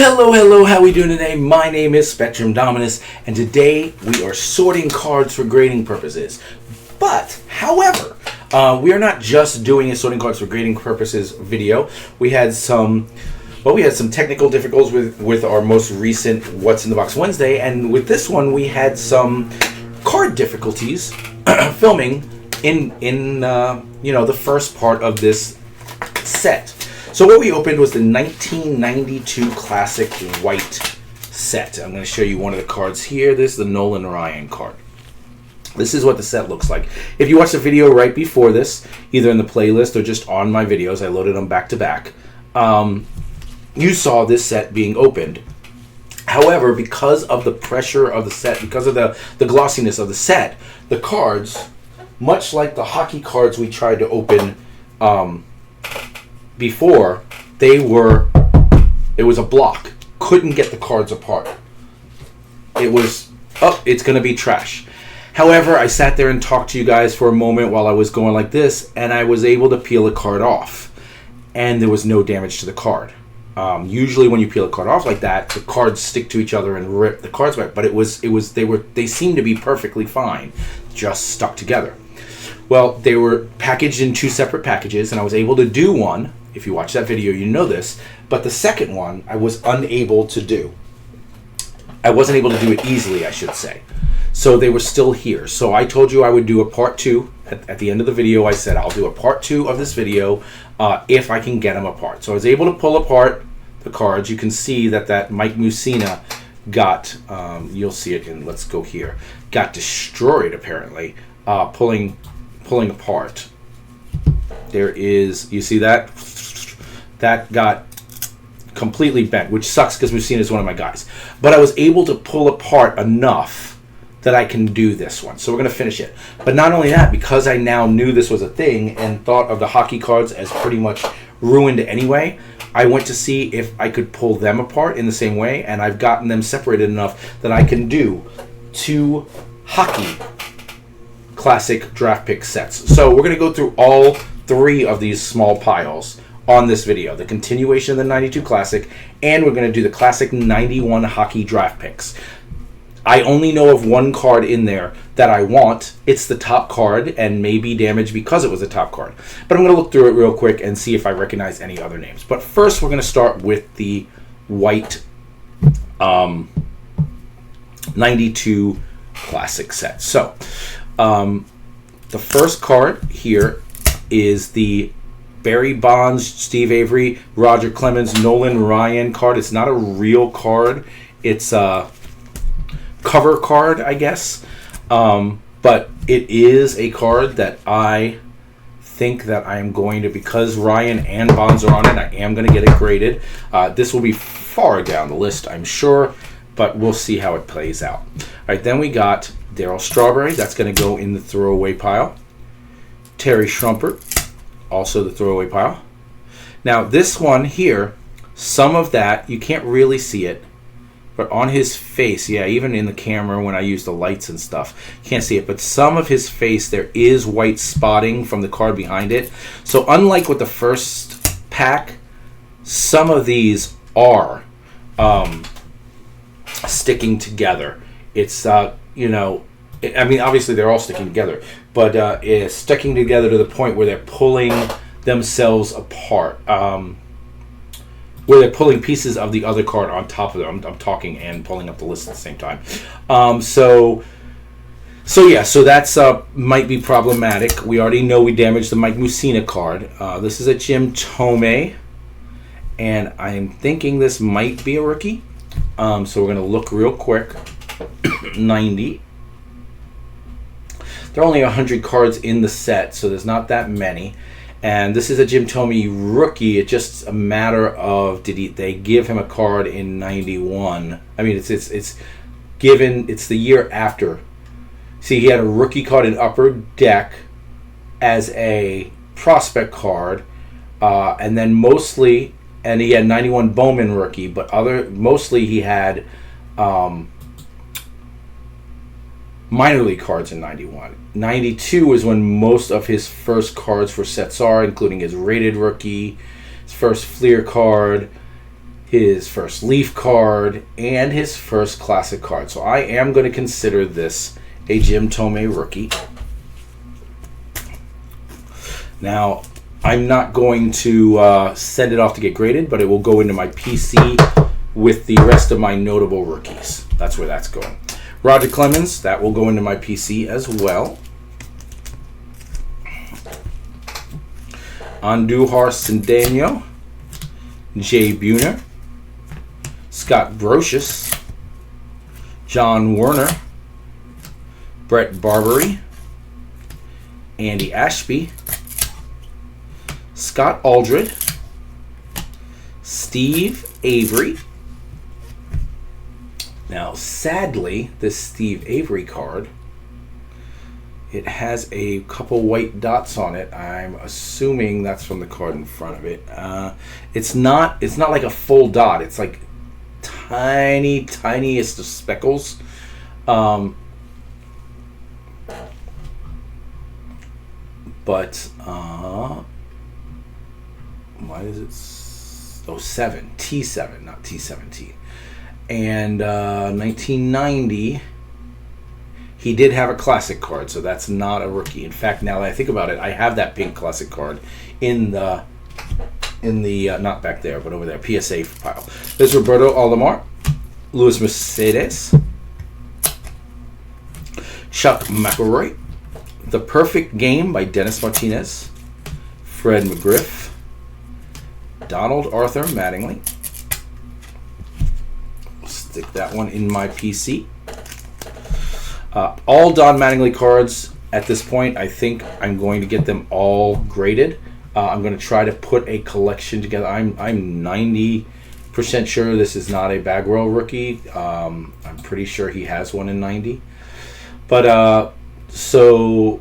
Hello, how we doing today? My name is Spectrum Dominus, and today we are sorting cards for grading purposes. But, however, we are not just doing a sorting cards for grading purposes video. We had some technical difficulties with our most recent What's in the Box Wednesday, and with this one we had some card difficulties filming in the first part of this set. So what we opened was the 1992 Classic White set. I'm going to show you one of the cards here. This is the Nolan Ryan card. This is what the set looks like. If you watched the video right before this, either in the playlist or just on my videos, I loaded them back to back, you saw this set being opened. However, because of the pressure of the set, because of the glossiness of the set, the cards, much like the hockey cards we tried to open before, it was a block. Couldn't get the cards apart. It's going to be trash. However, I sat there and talked to you guys for a moment while I was going like this, and I was able to peel a card off, and there was no damage to the card. Usually when you peel a card off like that, the cards stick to each other and rip the cards back, but they seemed to be perfectly fine, just stuck together. Well, they were packaged in two separate packages, and I was able to do one. If you watch that video, you know this. But the second one, I was unable to do. I wasn't able to do it easily, I should say. So they were still here. So I told you I would do a part two. At the end of the video, I said I'll do a part two of this video if I can get them apart. So I was able to pull apart the cards. You can see that Mike Mussina got, you'll see it in, let's go here, got destroyed apparently, pulling apart. There is, you see that? That got completely bent, which sucks because Mussina is one of my guys. But I was able to pull apart enough that I can do this one. So we're going to finish it. But not only that, because I now knew this was a thing and thought of the hockey cards as pretty much ruined anyway, I went to see if I could pull them apart in the same way, and I've gotten them separated enough that I can do two hockey classic draft pick sets. So we're going to go through all three of these small piles on this video. The continuation of the 92 Classic, and we're going to do the Classic 91 hockey draft picks. I only know of one card in there that I want. It's the top card and may be damaged because it was a top card. But I'm going to look through it real quick and see if I recognize any other names. But first we're going to start with the white 92 Classic set. So the first card here is the Barry Bonds, Steve Avery, Roger Clemens, Nolan Ryan card. It's not a real card. It's a cover card, I guess. But it is a card that I think that I am going to, because Ryan and Bonds are on it, I am going to get it graded. This will be far down the list, I'm sure, but we'll see how it plays out. All right, then we got Darryl Strawberry. That's going to go in the throwaway pile. Terry Schrumpert, also the throwaway pile. Now this one here, some of that, you can't really see it, but on his face, yeah, even in the camera when I use the lights and stuff, you can't see it, but some of his face, there is white spotting from the card behind it. So unlike with the first pack, some of these are sticking together. It's, I mean, obviously they're all sticking together, but it's sticking together to the point where they're pulling themselves apart, where they're pulling pieces of the other card on top of them. I'm talking and pulling up the list at the same time. So that's might be problematic. We already know we damaged the Mike Mussina card. This is a Jim Thome, and I'm thinking this might be a rookie. So we're going to look real quick. 90. There are only 100 cards in the set, so there's not that many. And this is a Jim Thome rookie. It's just a matter of they give him a card in 91. I mean, it's given. It's the year after. See, he had a rookie card in Upper Deck as a prospect card, and then mostly, and he had 91 Bowman rookie, but mostly he had minor league cards in 91. 92 is when most of his first cards for sets are, including his rated rookie, his first Fleer card, his first Leaf card, and his first Classic card. So I am going to consider this a Jim Thome rookie. Now, I'm not going to send it off to get graded, but it will go into my PC with the rest of my notable rookies. That's where that's going. Roger Clemens, that will go into my PC as well. Andujar Cedeno, Jay Buhner, Scott Brocious, John Werner, Brett Barbary, Andy Ashby, Scott Aldred, Steve Avery. Now, sadly, this Steve Avery card, it has a couple white dots on it. I'm assuming that's from the card in front of it. It's not like a full dot. It's like tiniest of speckles. But why is it? 7 T7, not T17. And 1990, he did have a Classic card, so that's not a rookie. In fact, now that I think about it, I have that pink Classic card in the not back there, but over there, PSA pile. There's Roberto Alomar, Luis Mercedes, Chuck McElroy, The Perfect Game by Dennis Martinez, Fred McGriff, Donald Arthur Mattingly. Stick that one in my PC. All Don Mattingly cards at this point, I think I'm going to get them all graded. I'm going to try to put a collection together. I'm 90% sure this is not a Bagwell rookie. I'm pretty sure he has one in 90. But so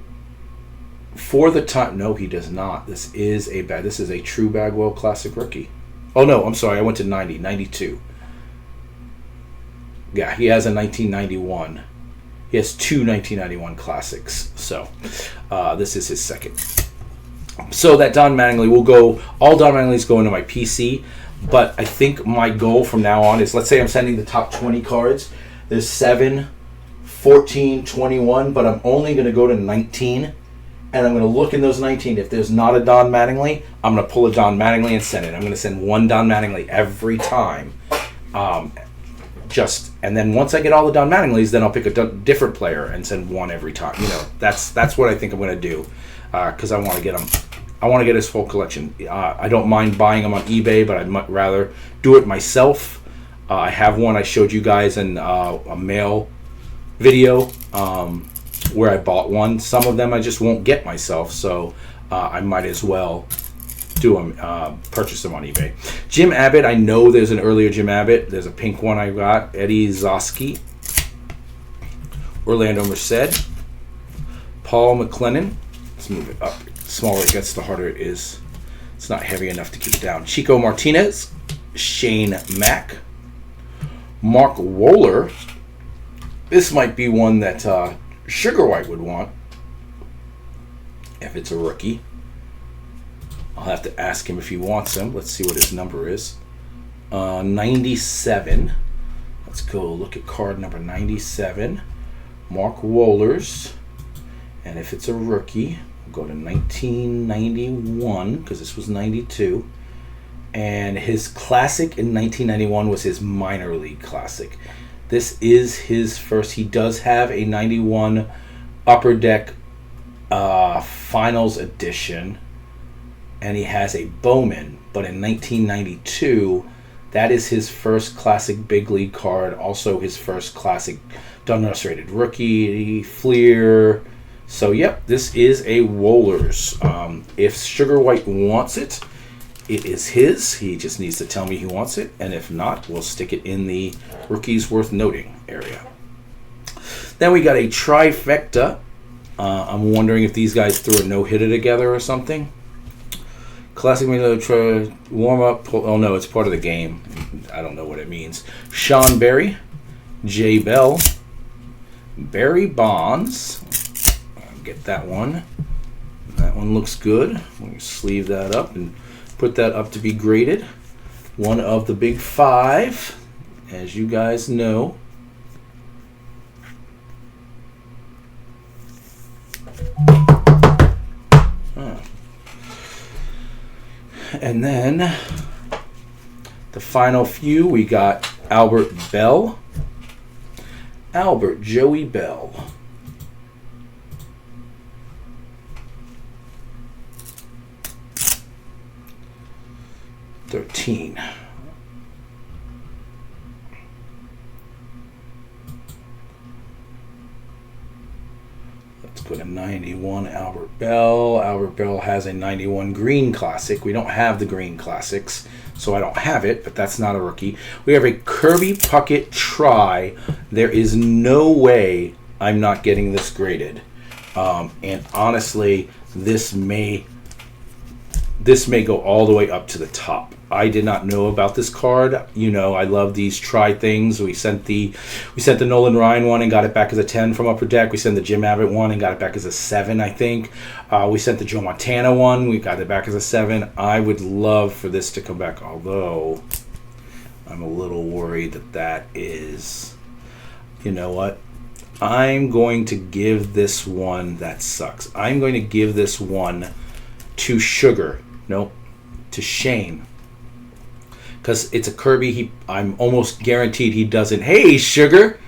for the time, no, he does not. This is a true Bagwell Classic rookie. Oh no, I'm sorry, I went to 92. Yeah, he has a 1991. He has two 1991 Classics. So this is his second. So that Don Mattingly will go. All Don Mattingly's going to my PC. But I think my goal from now on is, let's say I'm sending the top 20 cards. There's 7, 14, 21, but I'm only going to go to 19. And I'm going to look in those 19. If there's not a Don Mattingly, I'm going to pull a Don Mattingly and send it. I'm going to send one Don Mattingly every time. And then once I get all the Don Mattinglys, then I'll pick a different player and send one every time. That's what I think I'm going to do, because I want to get him. I want to get his full collection. I don't mind buying them on eBay, but I'd much rather do it myself. I have one I showed you guys in a mail video where I bought one. Some of them I just won't get myself, so I might as well purchase them on eBay. Jim Abbott, I know there's an earlier Jim Abbott. There's a pink one I got. Eddie Zosky, Orlando Merced, Paul McLennan. Let's move it up. The smaller it gets, the harder it is. It's not heavy enough to keep it down. Chico Martinez, Shane Mack, Mark Wohler. This might be one that Sugar White would want if it's a rookie. I'll have to ask him if he wants him. Let's see what his number is. 97. Let's go look at card number 97. Mark Wohlers. And if it's a rookie, we'll go to 1991, because this was 92. And his Classic in 1991 was his minor league Classic. This is his first. He does have a 91 Upper Deck Finals Edition. And he has a Bowman, but in 1992, that is his first Classic Big League card, also his first Classic Donruss rated rookie, Fleer. So, yep, this is a Wohlers. If Sugar White wants it, it is his. He just needs to tell me he wants it, and if not, we'll stick it in the Rookies Worth Noting area. Then we got a trifecta. I'm wondering if these guys threw a no-hitter together or something. Classic warm-up. Oh, no, it's part of the game. I don't know what it means. Sean Berry, Jay Bell, Barry Bonds. I'll get that one. That one looks good. We'll sleeve that up and put that up to be graded. one of the big five, as you guys know. And then the final few, we got Albert Bell. Albert Joey Bell. $13. Let's go to 91 Albert Bell. Albert Bell has a 91 Green Classic. We don't have the Green Classics, so I don't have it, but that's not a rookie. We have a Kirby Puckett Try. There is no way I'm not getting this graded. And honestly, this may go all the way up to the top. I did not know about this card. You know, I love these try things. We sent the Nolan Ryan one and got it back as a 10 from Upper Deck. We sent the Jim Abbott one and got it back as a 7, I think. We sent the Joe Montana one. We got it back as a 7. I would love for this to come back, although I'm a little worried that is... You know what? I'm going to give this one... That sucks. I'm going to give this one to Sugar. Nope. To Shane. Because it's a Kirby. I'm almost guaranteed he doesn't. Hey, Sugar.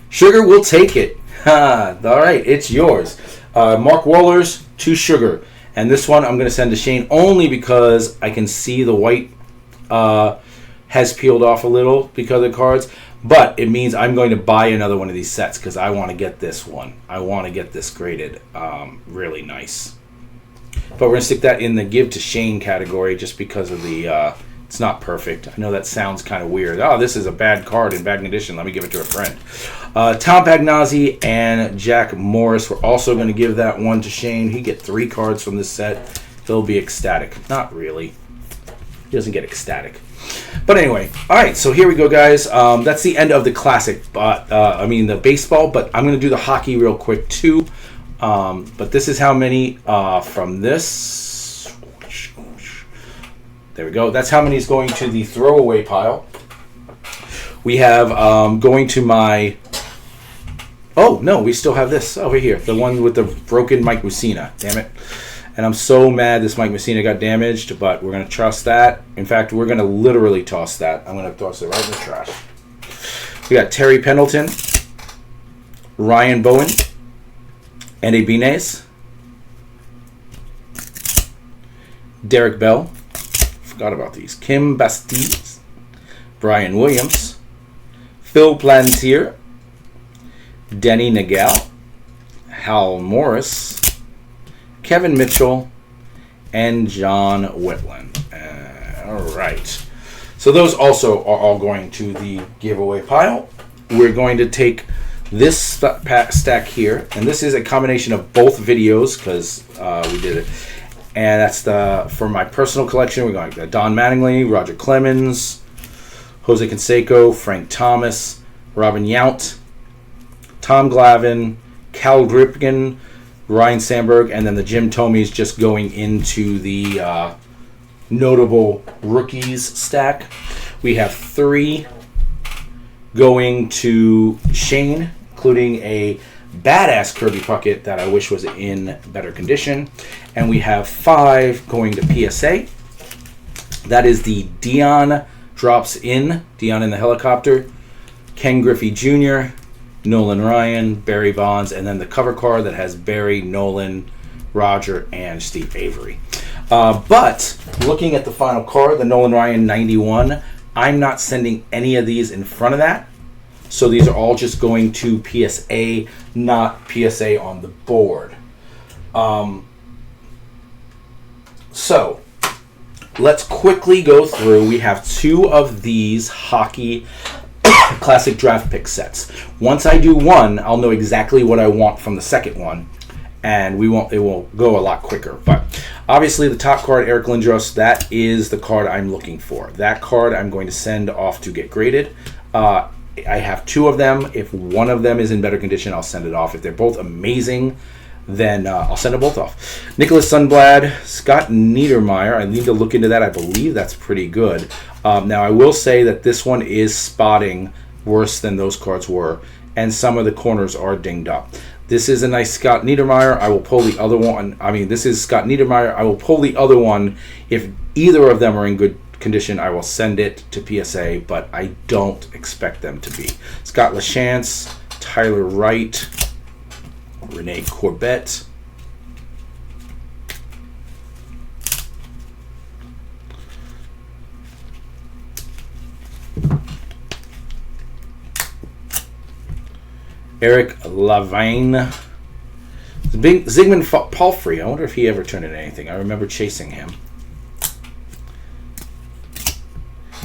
Sugar will take it. All right, it's yours. Mark Wohlers to Sugar. And this one I'm going to send to Shane only because I can see the white has peeled off a little because of the cards. But it means I'm going to buy another one of these sets because I want to get this one. I want to get this graded. Really nice. But we're going to stick that in the give to Shane category just because of the... it's not perfect. I know that sounds kind of weird. Oh, this is a bad card in bad condition. Let me give it to a friend. Tom Pagnozzi and Jack Morris. We're also going to give that one to Shane. He get 3 cards from this set. He'll be ecstatic. Not really. He doesn't get ecstatic. But anyway, all right, so here we go, guys. That's the end of the classic, but the baseball, but I'm going to do the hockey real quick, too. But this is how many from this. There we go. That's how many is going to the throwaway pile. We have going to my... Oh, no, we still have this over here. The one with the broken Mike Mussina. Damn it. And I'm so mad this Mike Mussina got damaged, but we're going to toss that. In fact, we're going to literally toss that. I'm going to toss it right in the trash. We got Terry Pendleton, Ryan Bowen, Andy Binez, Derek Bell, forgot about these, Kim Bastide, Brian Williams, Phil Plantier, Denny Nagel, Hal Morris, Kevin Mitchell, and John Whitland. All right. So those also are all going to the giveaway pile. We're going to take this stack here, and this is a combination of both videos because we did it. And that's for my personal collection. We're going to Don Mattingly, Roger Clemens, Jose Canseco, Frank Thomas, Robin Yount, Tom Glavine, Cal Ripken, Ryan Sandberg, and then the Jim Thome's just going into the notable rookies stack. We have 3 going to Shane, including a badass Kirby Puckett that I wish was in better condition. And we have 5 going to PSA. That is the Dion drops in, Dion in the helicopter, Ken Griffey Jr., Nolan Ryan, Barry Bonds, and then the cover card that has Barry, Nolan, Roger, and Steve Avery. But looking at the final card, the Nolan Ryan 91, I'm not sending any of these in front of that. So these are all just going to PSA, not PSA on the board. So let's quickly go through. We have 2 of these hockey classic draft pick sets. Once I do one, I'll know exactly what I want from the second one, and it will go a lot quicker. But obviously the top card, Eric Lindros, that is the card I'm looking for. That card I'm going to send off to get graded. I have 2 of them. If one of them is in better condition, I'll send it off. If they're both amazing, then I'll send them both off. Nicholas Sundblad, Scott Niedermeyer. I need to look into that. I believe that's pretty good. Now, I will say that this one is spotting worse than those cards were, and some of the corners are dinged up. This is a nice Scott Niedermayer. I will pull the other one. I mean, this is Scott Niedermayer. I will pull the other one. If either of them are in good condition, I will send it to PSA, but I don't expect them to be. Scott LaChance, Tyler Wright, Renee Corbett, Eric Lavigne, Zygmunt Palfrey. I wonder if he ever turned into anything. I remember chasing him.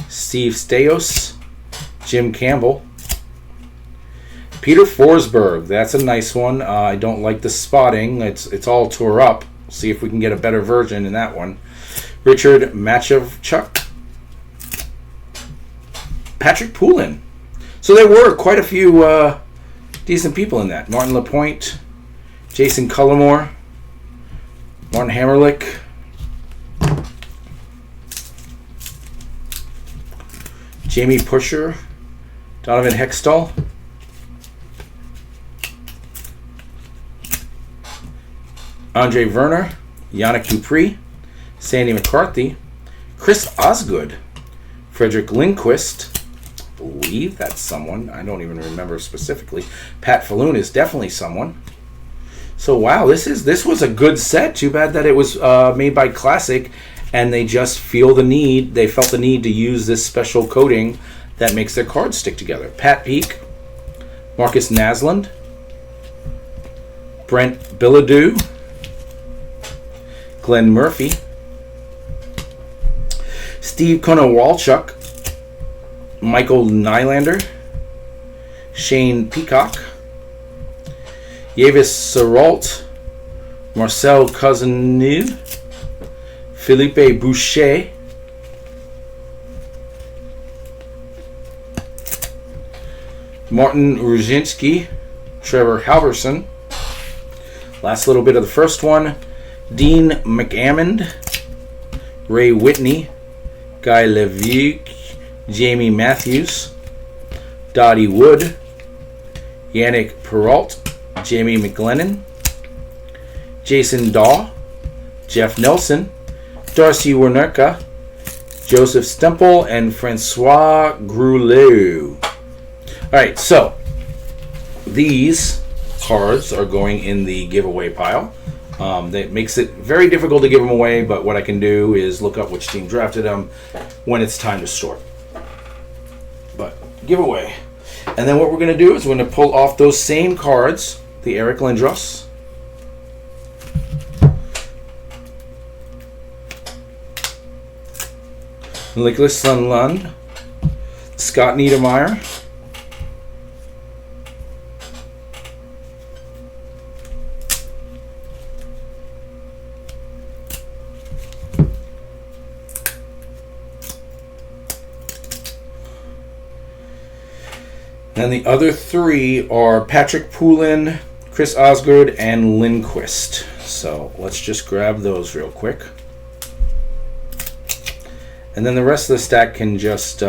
Steve Stajos, Jim Campbell, Peter Forsberg. That's a nice one. I don't like the spotting. It's all tore up. See if we can get a better version in that one. Richard Machevchuk, Patrick Poulin. So there were quite a few decent people in that. Martin Lapointe, Jason Cullimore, Martin Hammerlick, Jamie Pusher, Donovan Hextall, Andre Werner, Yannick Dupree, Sandy McCarthy, Chris Osgood, Frederick Lindquist. I believe that's someone. I don't even remember specifically. Pat Falloon is definitely someone. So wow, this was a good set. Too bad that it was made by Classic, and they just felt the need to use this special coating that makes their cards stick together. Pat Peake, Marcus Naslund, Brent Bilodeau, Glenn Murphy, Steve Konowalchuk, Michael Nylander, Shane Peacock, Yavis Saralt, Marcel Cousineau, Philippe Boucher, Martin Ruzinski, Trevor Halverson. Last little bit of the first one. Dean McAmmond, Ray Whitney, Guy Levique, Jamie Matthews, Dottie Wood, Yannick Perrault, Jamie McGlennon, Jason Daw, Jeff Nelson, Darcy Wernerka, Joseph Stemple, and Francois Grouleau. Alright, so these cards are going in the giveaway pile. That makes it very difficult to give them away, but what I can do is look up which team drafted them when it's time to sort. But giveaway. And then what we're going to do is we're going to pull off those same cards, the Eric Lindros, Nicholas Sundlund, Scott Niedermayer, and the other three are Patrick Poulin, Chris Osgood, and Lindquist. So let's just grab those real quick. And then the rest of the stack can just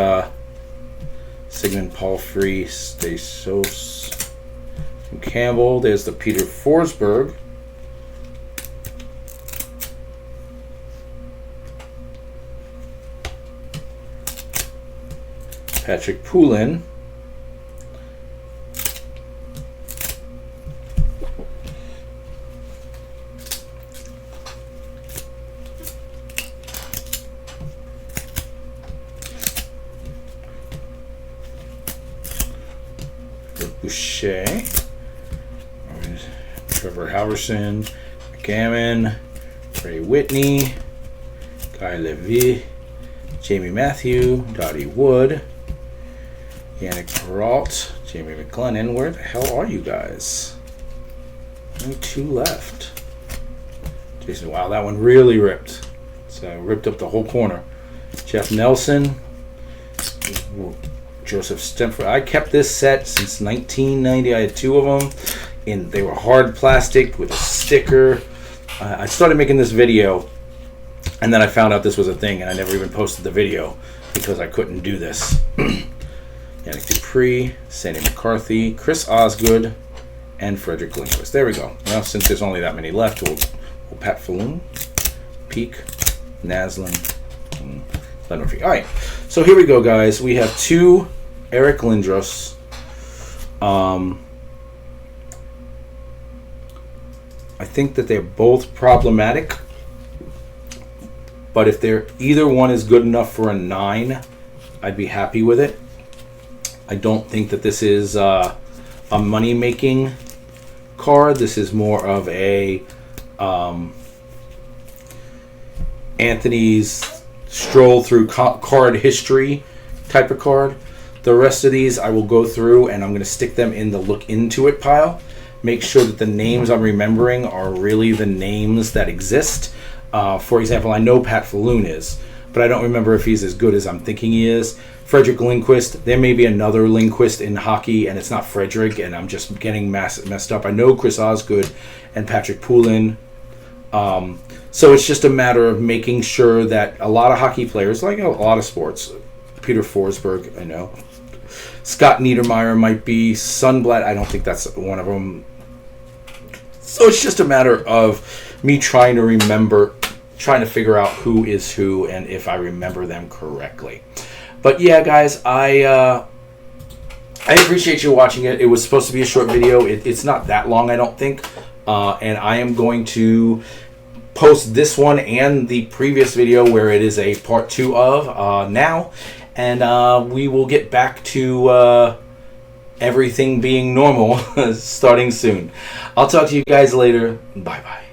Sigmund Palfrey, Stasos, and Campbell. There's the Peter Forsberg. Patrick Poulin. Boucher, Trevor Halverson, McGammon, Ray Whitney, Guy Levy, Jamie Matthew, Dottie Wood, Yannick Perrault, Jamie McGlennon. Where the hell are you guys? Only two left. Jason, wow, that one really ripped. So ripped up the whole corner. Jeff Nelson, Joseph Stemford. I kept this set since 1990. I had two of them, and they were hard plastic with a sticker. I started making this video, and then I found out this was a thing, and I never even posted the video. because I couldn't do this. Yannick Dupree, Sandy McCarthy, Chris Osgood, and Frederick Lindquist. There we go. Well, since there's only that many left, we'll Pat Falloon, Peak, Naslin, Lenore. All right, so here we go, guys. We have 2 Eric Lindros. I think that they're both problematic, but if either one is good enough for a 9, I'd be happy with it. I don't think that this is a money-making card. This is more of a Anthony's stroll through card history type of card. The rest of these I will go through and I'm going to stick them in the look into it pile. Make sure that the names I'm remembering are really the names that exist. For example, I know Pat Falloon is, but I don't remember if he's as good as I'm thinking he is. Frederick Lindquist, there may be another Lindquist in hockey, and it's not Frederick, and I'm just getting messed up. I know Chris Osgood and Patrick Poulin. So it's just a matter of making sure that a lot of hockey players, like a lot of sports, Peter Forsberg, I know, Scott Niedermayer might be, Sunblatt, I don't think that's one of them. So it's just a matter of me trying to figure out who is who and if I remember them correctly. But yeah, guys, I appreciate you watching it. It was supposed to be a short video. It's not that long, I don't think. And I am going to post this one and the previous video where it is a part 2 of now. And we will get back to everything being normal starting soon. I'll talk to you guys later. Bye-bye.